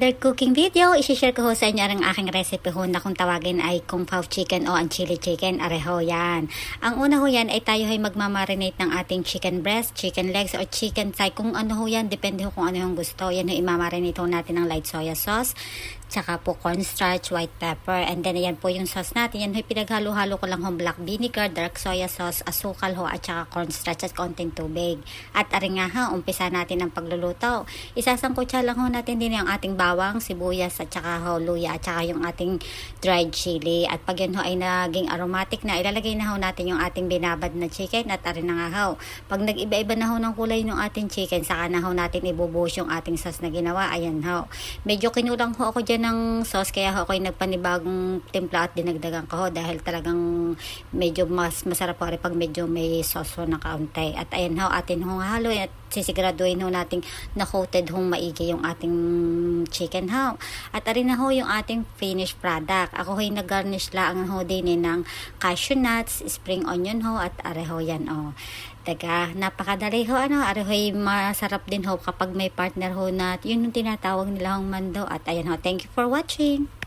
another cooking video. I-share ko ho sa inyo ang aking recipe ho na kung tawagin ay kung pao chicken o ang chili chicken. Areho yan. Ang una ho yan ay tayo ay magmamarinate ng ating chicken breast, chicken legs o chicken thigh. Kung ano ho yan, depende ho kung ano yung gusto. Yan ho, imamarinate ho natin ng light soya sauce, tsaka po cornstarch, white pepper, and then ayan po yung sauce natin. Yan ho, pinaghalo-halo ko lang ho black vinegar, dark soya sauce, asukal ho, at tsaka cornstarch at konting tubig. At aring nga ha, umpisa natin ang pagluluto. Isasangkutsa lang ho natin din yung ating bawang, sibuyas, at tsaka ho, luya, at tsaka yung ating dried chili. At pag yun ho ay naging aromatic na, ilalagay na ho natin yung ating binabad na chicken at aring na nga ho. Pag nag-iba-iba na ho ng kulay ng ating chicken, saka na ho natin ibubuhos yung ating sauce na ginawa. Ayan ho. Medyo kinulang ho ako dyan ng sauce, kaya ho ako'y nagpanibagong timpla at dinagdagan ko ho dahil talagang medyo mas masarap po rin pag medyo may sauce ho na kaunti. At ayan ho, atin ho halo at sisiguraduhin ho natin na coated hong maigi yung ating chicken ho. At arin na ho yung ating finished product. Ako ho'y nag-garnish lang ho din ng cashew nuts, spring onion ho, at areho yan o. Taga, napakadali ho ano, areho'y masarap din ho kapag may partner ho na yun yung tinatawag nila hong mando. At ayan ho, thank you for watching.